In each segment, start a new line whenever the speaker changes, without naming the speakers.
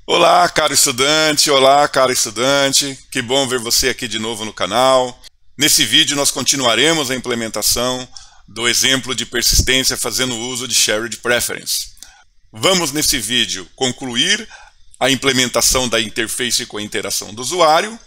Olá, caro estudante, olá, cara estudante, que bom ver você aqui de novo no canal. Nesse vídeo nós continuaremos a implementação do exemplo de persistência fazendo uso de Shared Preference. Vamos nesse vídeo concluir a implementação da interface com a interação do usuário,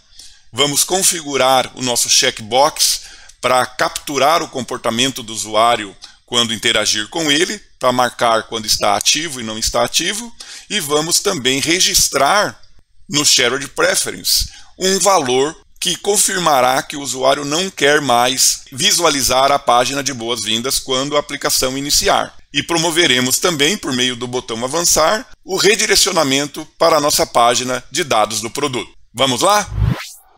vamos configurar o nosso checkbox para capturar o comportamento do usuário quando interagir com ele, para marcar quando está ativo e não está ativo, e vamos também registrar no Shared Preference um valor que confirmará que o usuário não quer mais visualizar a página de boas-vindas quando a aplicação iniciar. E promoveremos também, por meio do botão avançar, o redirecionamento para a nossa página de dados do produto. Vamos lá?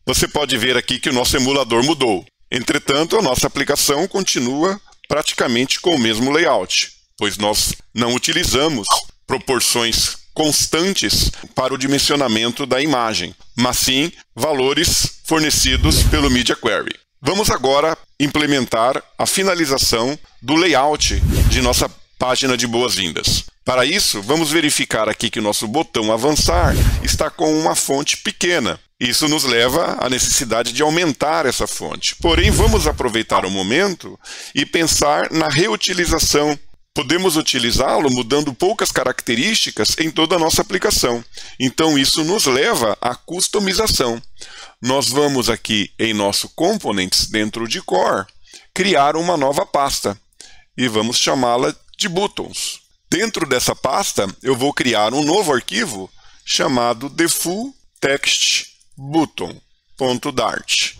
Você pode ver aqui que o nosso emulador mudou. Entretanto, a nossa aplicação continua praticamente com o mesmo layout, pois nós não utilizamos proporções constantes para o dimensionamento da imagem, mas sim valores fornecidos pelo Media Query. Vamos agora implementar a finalização do layout de nossa página de boas-vindas. Para isso, vamos verificar aqui que o nosso botão avançar está com uma fonte pequena. Isso nos leva à necessidade de aumentar essa fonte. Porém, vamos aproveitar o momento e pensar na reutilização. Podemos utilizá-lo mudando poucas características em toda a nossa aplicação. Então, isso nos leva à customização. Nós vamos aqui em nosso Components, dentro de Core, criar uma nova pasta. E vamos chamá-la de Buttons. Dentro dessa pasta, eu vou criar um novo arquivo chamado default-text-button.dart.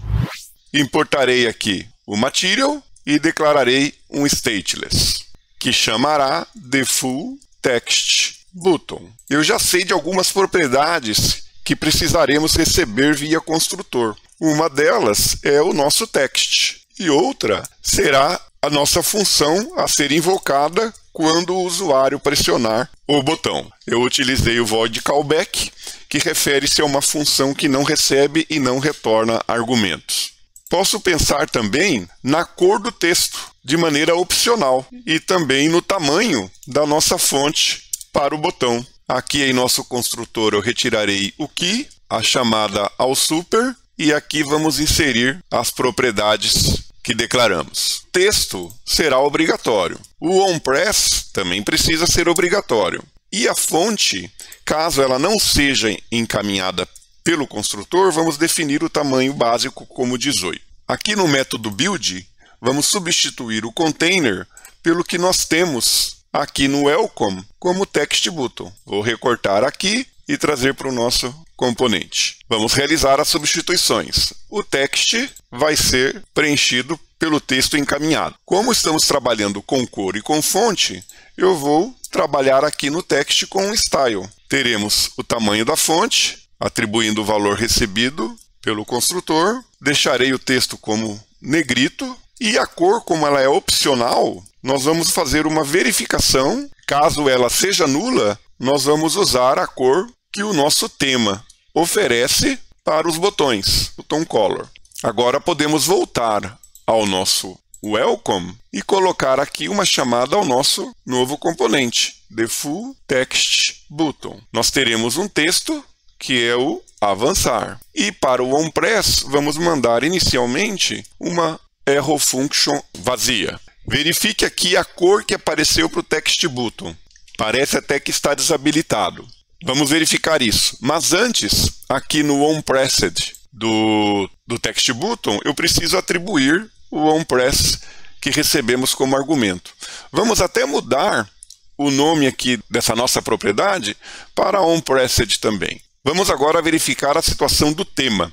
Importarei aqui o material e declararei um stateless, que chamará default-text-button. Eu já sei de algumas propriedades que precisaremos receber via construtor. Uma delas é o nosso text, e outra será a nossa função a ser invocada quando o usuário pressionar o botão. Eu utilizei o void callback, que refere-se a uma função que não recebe e não retorna argumentos. Posso pensar também na cor do texto, de maneira opcional, e também no tamanho da nossa fonte para o botão. Aqui em nosso construtor eu retirarei o key, a chamada ao super, e aqui vamos inserir as propriedades que declaramos. Texto será obrigatório. O onPress também precisa ser obrigatório. E a fonte, caso ela não seja encaminhada pelo construtor, vamos definir o tamanho básico como 18. Aqui no método build, vamos substituir o container pelo que nós temos aqui no welcome como text button. Vou recortar aqui e trazer para o nosso componente. Vamos realizar as substituições. O text vai ser preenchido pelo texto encaminhado. Como estamos trabalhando com cor e com fonte, eu vou trabalhar aqui no text com style. Teremos o tamanho da fonte, atribuindo o valor recebido pelo construtor. Deixarei o texto como negrito e a cor, como ela é opcional, nós vamos fazer uma verificação. Caso ela seja nula, nós vamos usar a cor que o nosso tema oferece para os botões, o tom color. Agora podemos voltar ao nosso welcome e colocar aqui uma chamada ao nosso novo componente, default-text-button. Nós teremos um texto que é o avançar. E para o onPress, vamos mandar inicialmente uma arrow function vazia. Verifique aqui a cor que apareceu para o text button. Parece até que está desabilitado. Vamos verificar isso. Mas antes, aqui no onPressed do text button, eu preciso atribuir o onPress que recebemos como argumento. Vamos até mudar o nome aqui dessa nossa propriedade para onPressed também. Vamos agora verificar a situação do tema.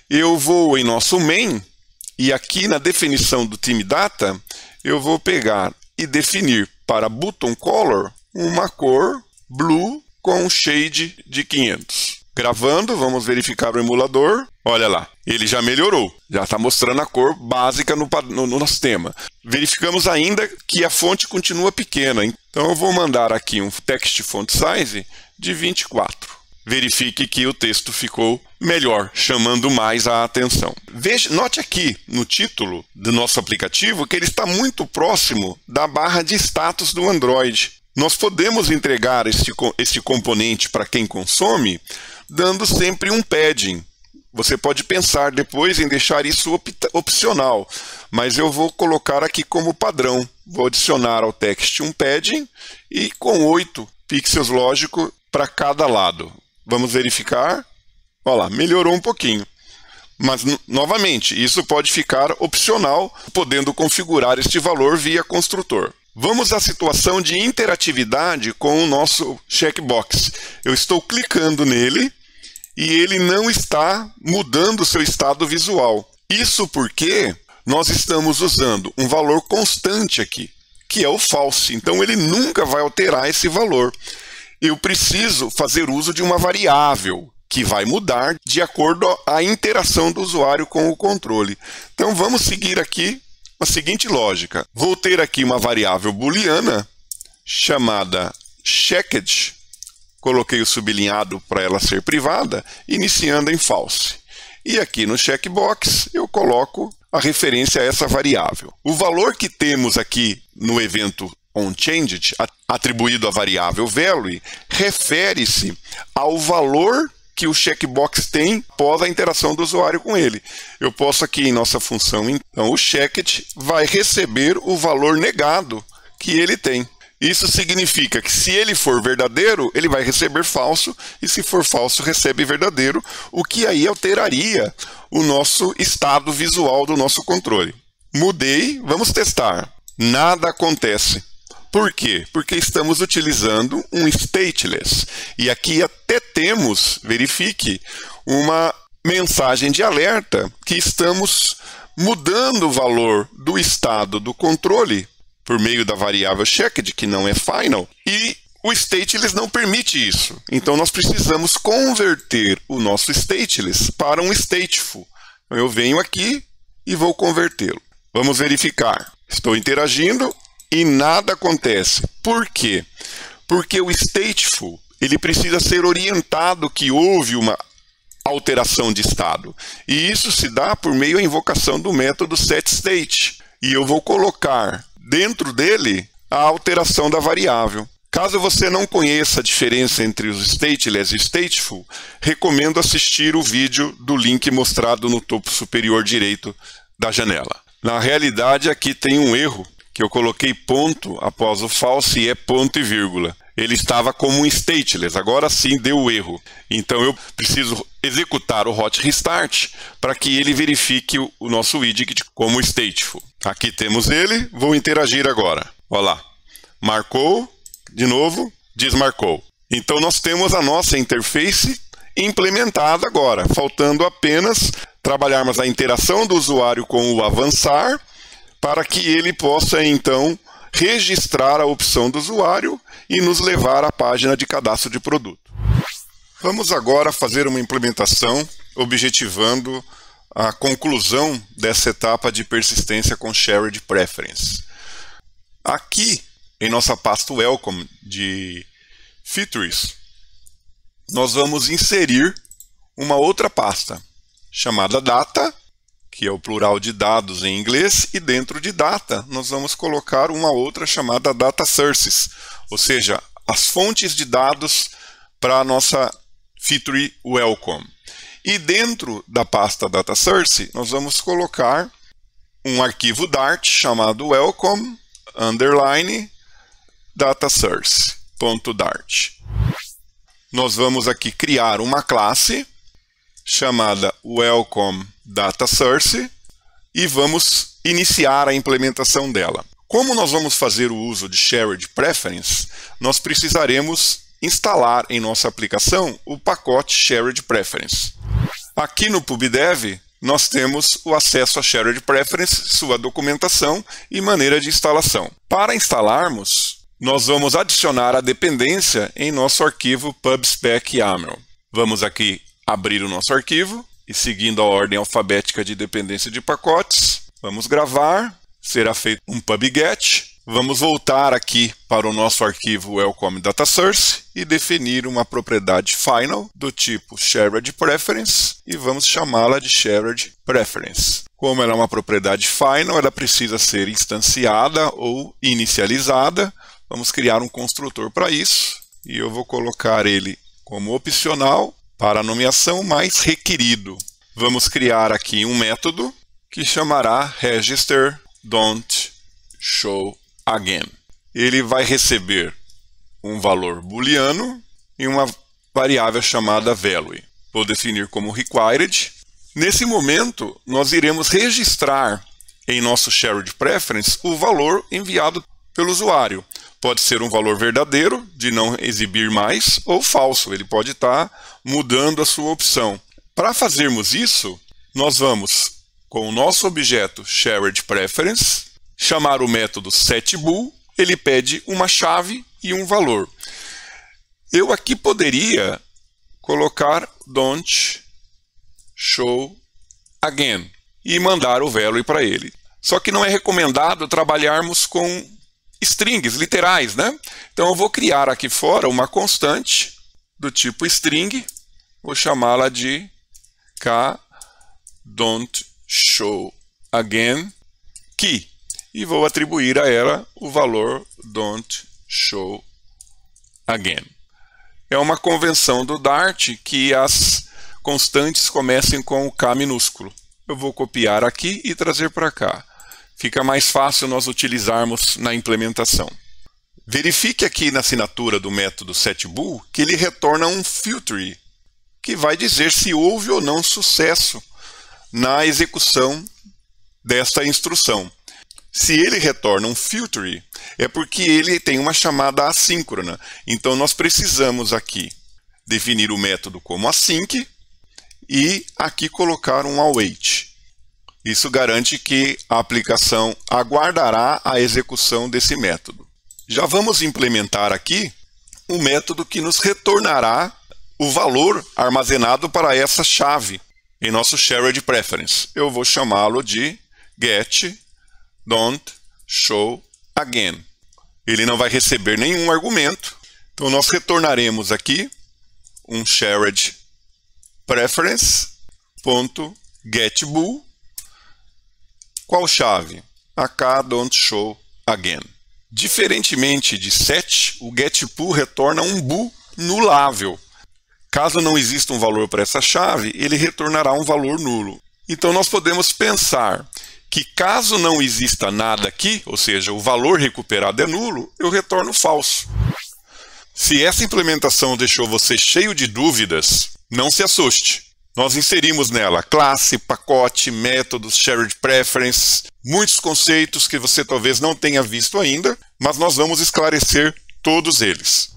Eu vou em nosso main e aqui na definição do TeamData, eu vou pegar e definir para button color uma cor blue com shade de 500. Gravando, vamos verificar o emulador. Olha lá, ele já melhorou. Já está mostrando a cor básica no nosso tema. Verificamos ainda que a fonte continua pequena. Então eu vou mandar aqui um text font size de 24. Verifique que o texto ficou melhor, chamando mais a atenção. Note aqui no título do nosso aplicativo que ele está muito próximo da barra de status do Android. Nós podemos entregar este componente para quem consome, dando sempre um padding. Você pode pensar depois em deixar isso opcional, mas eu vou colocar aqui como padrão. Vou adicionar ao text um padding e com 8 pixels, lógico, para cada lado. Vamos verificar. Olha lá, melhorou um pouquinho. Mas, novamente, isso pode ficar opcional, podendo configurar este valor via construtor. Vamos à situação de interatividade com o nosso checkbox. Eu estou clicando nele e ele não está mudando o seu estado visual. Isso porque nós estamos usando um valor constante aqui, que é o false. Então ele nunca vai alterar esse valor. Eu preciso fazer uso de uma variável que vai mudar de acordo à interação do usuário com o controle. Então vamos seguir aqui a seguinte lógica. Vou ter aqui uma variável booleana chamada checked. Coloquei o sublinhado para ela ser privada, iniciando em false. E aqui no checkbox eu coloco a referência a essa variável. O valor que temos aqui no evento onChanged, atribuído à variável value, refere-se ao valor que o checkbox tem após a interação do usuário com ele. Eu posso aqui em nossa função, então, o checked vai receber o valor negado que ele tem. Isso significa que se ele for verdadeiro, ele vai receber falso, e se for falso, recebe verdadeiro, o que aí alteraria o nosso estado visual do nosso controle. Mudei, vamos testar. Nada acontece. Por quê? Porque estamos utilizando um stateless. E aqui até temos, verifique, uma mensagem de alerta que estamos mudando o valor do estado do controle por meio da variável checked, que não é final, e o stateless não permite isso. Então nós precisamos converter o nosso stateless para um stateful. Então, eu venho aqui e vou convertê-lo. Vamos verificar. Estou interagindo e nada acontece. Por quê? Porque o stateful ele precisa ser orientado que houve uma alteração de estado. E isso se dá por meio da invocação do método setState. E eu vou colocar dentro dele a alteração da variável. Caso você não conheça a diferença entre os stateless e stateful, recomendo assistir o vídeo do link mostrado no topo superior direito da janela. Na realidade, aqui tem um erro, que eu coloquei ponto após o false e é ponto e vírgula. Ele estava como um stateless, agora sim deu o erro. Então eu preciso executar o hot restart para que ele verifique o nosso widget como stateful. Aqui temos ele, vou interagir agora. Olha lá, marcou, de novo, desmarcou. Então nós temos a nossa interface implementada agora, faltando apenas trabalharmos a interação do usuário com o avançar, para que ele possa então registrar a opção do usuário e nos levar à página de cadastro de produto. Vamos agora fazer uma implementação objetivando a conclusão dessa etapa de persistência com Shared Preference. Aqui, em nossa pasta Welcome de Features, nós vamos inserir uma outra pasta chamada Data, que é o plural de dados em inglês, e dentro de Data nós vamos colocar uma outra chamada Data Sources, ou seja, as fontes de dados para a nossa feature Welcome. E dentro da pasta Data Source nós vamos colocar um arquivo Dart chamado welcome _ data source.dart. Nós vamos aqui criar uma classe chamada welcome data source e vamos iniciar a implementação dela. Como nós vamos fazer o uso de Shared Preference, nós precisaremos instalar em nossa aplicação o pacote Shared Preference. Aqui no PubDev nós temos o acesso a Shared Preference, sua documentação e maneira de instalação. Para instalarmos, nós vamos adicionar a dependência em nosso arquivo pubspec.yaml. Vamos aqui abrir o nosso arquivo e, seguindo a ordem alfabética de dependência de pacotes, vamos gravar, será feito um pubget. Vamos voltar aqui para o nosso arquivo welcome data source e definir uma propriedade final do tipo Shared Preference e vamos chamá-la de Shared Preference. Como ela é uma propriedade final, ela precisa ser instanciada ou inicializada Vamos criar um construtor para isso, e eu vou colocar ele como opcional para a nomeação mais requerido. Vamos criar aqui um método que chamará register.don't.showAgain. Ele vai receber um valor booleano e uma variável chamada value. Vou definir como required. Nesse momento, nós iremos registrar em nosso shared preference o valor enviado pelo usuário. Pode ser um valor verdadeiro, de não exibir mais, ou falso. Ele pode estar mudando a sua opção. Para fazermos isso, nós vamos, com o nosso objeto shared preference, chamar o método setBool. Ele pede uma chave e um valor. Eu aqui poderia colocar don't show again e mandar o value para ele. Só que não é recomendado trabalharmos com strings literais, né? Então eu vou criar aqui fora uma constante do tipo string, vou chamá-la de k.don't.showAgain key e vou atribuir a ela o valor don't.showAgain. É uma convenção do Dart que as constantes comecem com o K minúsculo. Eu vou copiar aqui e trazer para cá. Fica mais fácil nós utilizarmos na implementação. Verifique aqui na assinatura do método setBool que ele retorna um filter, que vai dizer se houve ou não sucesso na execução desta instrução. Se ele retorna um filter, é porque ele tem uma chamada assíncrona. Então nós precisamos aqui definir o método como async e aqui colocar um await. Isso garante que a aplicação aguardará a execução desse método. Já vamos implementar aqui um método que nos retornará o valor armazenado para essa chave em nosso shared preference. Eu vou chamá-lo de get.don't.showAgain. Ele não vai receber nenhum argumento. Então nós retornaremos aqui um shared preference.getBool. Qual chave? A k.don't.showAgain. Diferentemente de set, o getBool retorna um bool nulável. Caso não exista um valor para essa chave, ele retornará um valor nulo. Então nós podemos pensar que caso não exista nada aqui, ou seja, o valor recuperado é nulo, eu retorno falso. Se essa implementação deixou você cheio de dúvidas, não se assuste. Nós inserimos nela classe, pacote, métodos, shared preference, muitos conceitos que você talvez não tenha visto ainda, mas nós vamos esclarecer todos eles.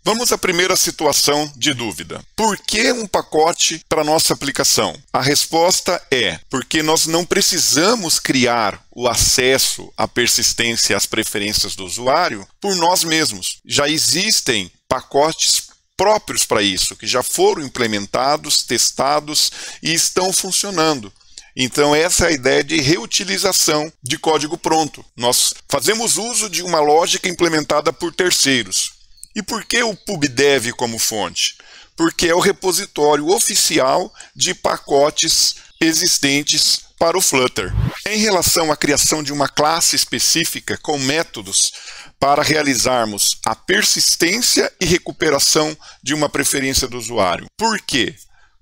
Vamos à primeira situação de dúvida. Por que um pacote para nossa aplicação? A resposta é porque nós não precisamos criar o acesso à persistência e às preferências do usuário por nós mesmos. Já existem pacotes próprios para isso, que já foram implementados, testados e estão funcionando. Então essa é a ideia de reutilização de código pronto. Nós fazemos uso de uma lógica implementada por terceiros. E por que o pubdev como fonte? Porque é o repositório oficial de pacotes existentes para o Flutter. Em relação à criação de uma classe específica com métodos para realizarmos a persistência e recuperação de uma preferência do usuário. Por quê?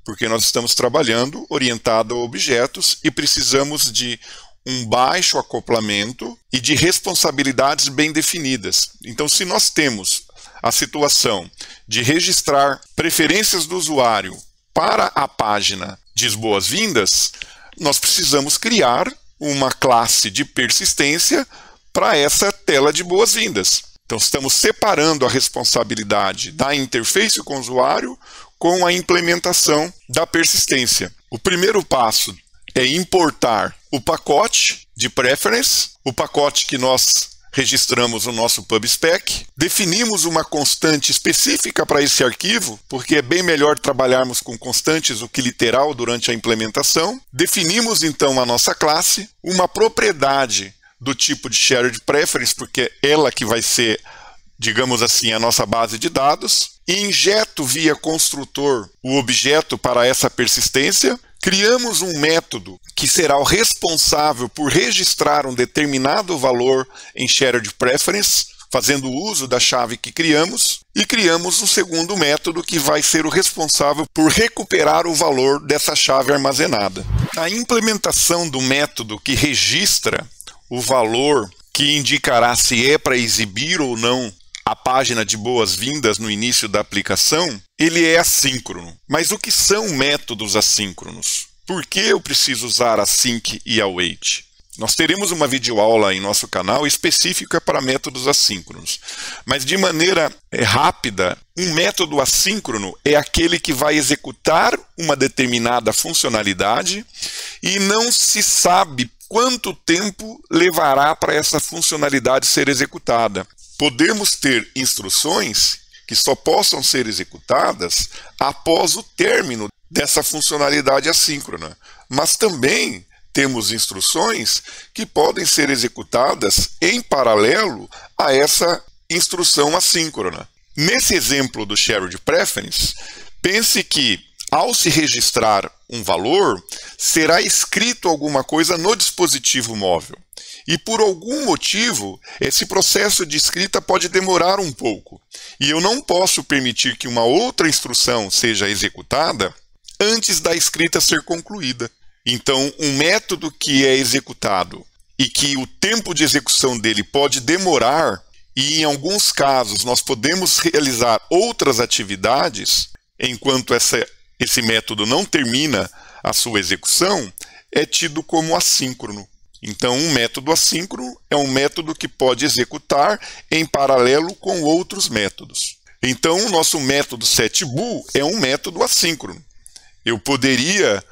Porque nós estamos trabalhando orientado a objetos e precisamos de um baixo acoplamento e de responsabilidades bem definidas. Então, se nós temos a situação de registrar preferências do usuário para a página de boas-vindas, nós precisamos criar uma classe de persistência para essa tela de boas-vindas. Então, estamos separando a responsabilidade da interface com o usuário com a implementação da persistência. O primeiro passo é importar o pacote de preference, o pacote que nós registramos o nosso PubSpec, definimos uma constante específica para esse arquivo, porque é bem melhor trabalharmos com constantes do que literal durante a implementação. Definimos então a nossa classe, uma propriedade do tipo de shared preference, porque é ela que vai ser, digamos assim, a nossa base de dados. E injeto via construtor o objeto para essa persistência. Criamos um método que será o responsável por registrar um determinado valor em shared preference, fazendo uso da chave que criamos, e criamos um segundo método que vai ser o responsável por recuperar o valor dessa chave armazenada. A implementação do método que registra o valor que indicará se é para exibir ou não a página de boas-vindas no início da aplicação, ele é assíncrono. Mas o que são métodos assíncronos? Por que eu preciso usar async e await? Nós teremos uma videoaula em nosso canal específica para métodos assíncronos. Mas de maneira rápida, um método assíncrono é aquele que vai executar uma determinada funcionalidade e não se sabe quanto tempo levará para essa funcionalidade ser executada. Podemos ter instruções que só possam ser executadas após o término dessa funcionalidade assíncrona, mas também temos instruções que podem ser executadas em paralelo a essa instrução assíncrona. Nesse exemplo do Shared Preference, pense que ao se registrar um valor, será escrito alguma coisa no dispositivo móvel. E por algum motivo, esse processo de escrita pode demorar um pouco. E eu não posso permitir que uma outra instrução seja executada antes da escrita ser concluída. Então, um método que é executado e que o tempo de execução dele pode demorar, e em alguns casos nós podemos realizar outras atividades enquanto esse método não termina a sua execução, é tido como assíncrono. Então, um método assíncrono é um método que pode executar em paralelo com outros métodos. Então, o nosso método setBool é um método assíncrono. Eu poderia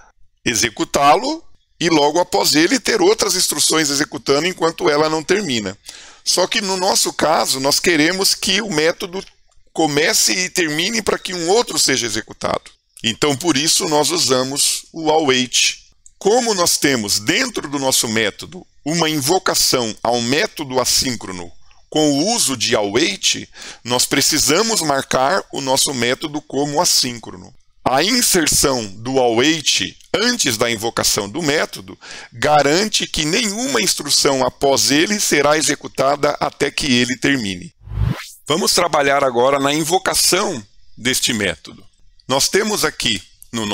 executá-lo e logo após ele ter outras instruções executando enquanto ela não termina. Só que no nosso caso, nós queremos que o método comece e termine para que um outro seja executado. Então, por isso, nós usamos o await. Como nós temos dentro do nosso método uma invocação ao método assíncrono com o uso de await, nós precisamos marcar o nosso método como assíncrono. A inserção do await antes da invocação do método garante que nenhuma instrução após ele será executada até que ele termine. Vamos trabalhar agora na invocação deste método. Nós temos aqui na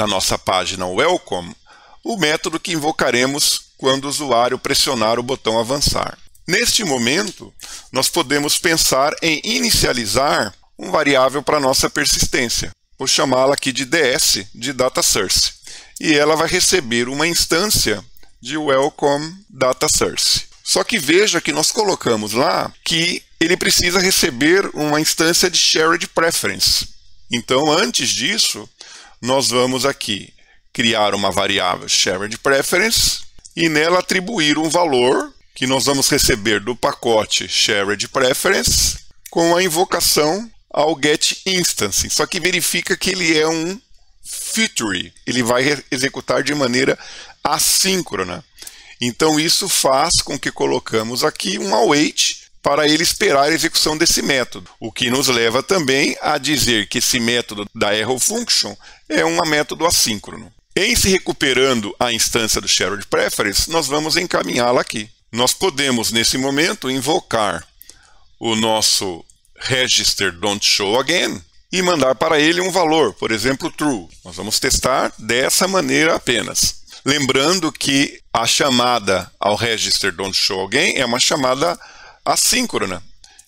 nossa página Welcome o método que invocaremos quando o usuário pressionar o botão avançar. Neste momento, nós podemos pensar em inicializar um variável para nossa persistência. Vou chamá-la aqui de DS, de Data Source. E ela vai receber uma instância de Welcome Data Source. Só que veja que nós colocamos lá que ele precisa receber uma instância de Shared Preference. Então, antes disso, nós vamos aqui criar uma variável Shared Preference e nela atribuir um valor que nós vamos receber do pacote Shared Preference com a invocação ao getInstance. Só que verifica que ele é um feature, ele vai executar de maneira assíncrona. Então isso faz com que colocamos aqui um await para ele esperar a execução desse método, o que nos leva também a dizer que esse método da ArrowFunction é um método assíncrono. Em se recuperando a instância do Shared Preference, nós vamos encaminhá-la aqui. Nós podemos, nesse momento, invocar o nosso register.showAgain e mandar para ele um valor, por exemplo, true. Nós vamos testar dessa maneira apenas. Lembrando que a chamada ao register.showAgain é uma chamada assíncrona.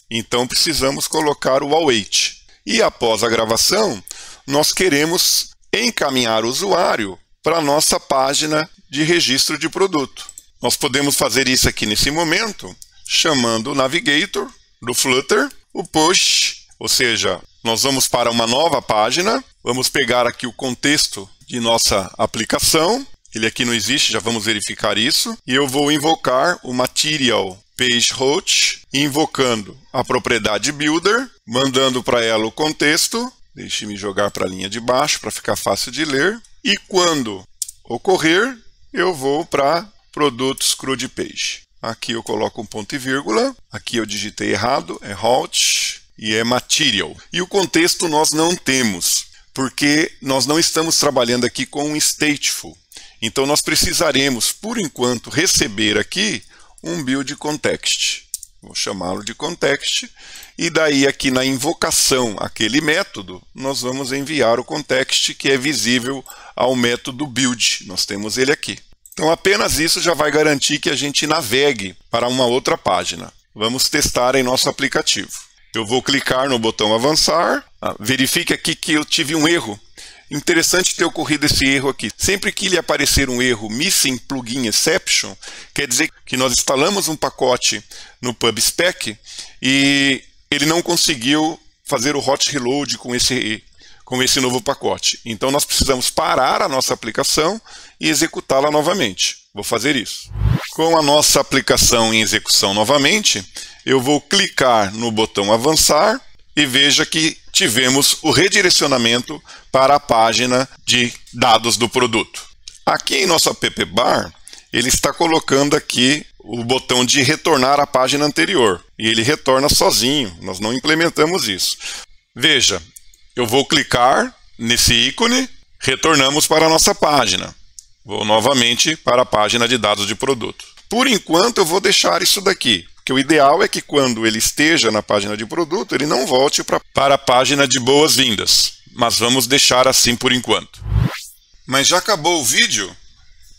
Então precisamos colocar o await. E após a gravação, nós queremos encaminhar o usuário para a nossa página de registro de produto. Nós podemos fazer isso aqui nesse momento, chamando o navigator do Flutter, o push, ou seja, nós vamos para uma nova página, vamos pegar aqui o contexto de nossa aplicação, ele aqui não existe, já vamos verificar isso, e eu vou invocar o material PageHost, invocando a propriedade builder, mandando para ela o contexto, deixe-me jogar para a linha de baixo para ficar fácil de ler, e quando ocorrer, eu vou para produtos CRUD-Page. Aqui eu coloco um ponto e vírgula, aqui eu digitei errado, é halt e é material. E o contexto nós não temos, porque nós não estamos trabalhando aqui com um stateful. Então nós precisaremos, por enquanto, receber aqui um build context. Vou chamá-lo de context. E daí aqui na invocação àquele método, nós vamos enviar o context que é visível ao método build. Nós temos ele aqui. Então apenas isso já vai garantir que a gente navegue para uma outra página. Vamos testar em nosso aplicativo. Eu vou clicar no botão avançar. Verifique aqui que eu tive um erro. Interessante ter ocorrido esse erro aqui. Sempre que lhe aparecer um erro Missing Plugin Exception, quer dizer que nós instalamos um pacote no PubSpec e ele não conseguiu fazer o hot reload com esse novo pacote. Então nós precisamos parar a nossa aplicação e executá-la novamente. Vou fazer isso. Com a nossa aplicação em execução novamente, eu vou clicar no botão avançar e veja que tivemos o redirecionamento para a página de dados do produto. Aqui em nosso app.bar, ele está colocando aqui o botão de retornar à página anterior. E ele retorna sozinho, nós não implementamos isso. Veja, eu vou clicar nesse ícone, retornamos para a nossa página. Vou novamente para a página de dados de produto. Por enquanto eu vou deixar isso daqui, porque o ideal é que quando ele esteja na página de produto, ele não volte para a página de boas-vindas. Mas vamos deixar assim por enquanto. Mas já acabou o vídeo?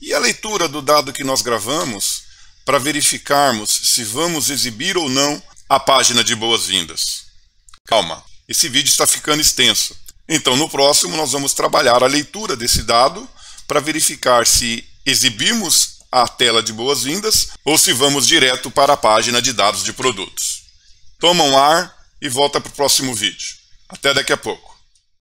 E a leitura do dado que nós gravamos para verificarmos se vamos exibir ou não a página de boas-vindas? Calma, esse vídeo está ficando extenso. Então no próximo nós vamos trabalhar a leitura desse dado para verificar se exibimos a tela de boas-vindas ou se vamos direto para a página de dados de produtos. Toma um ar e volta para o próximo vídeo. Até daqui a pouco.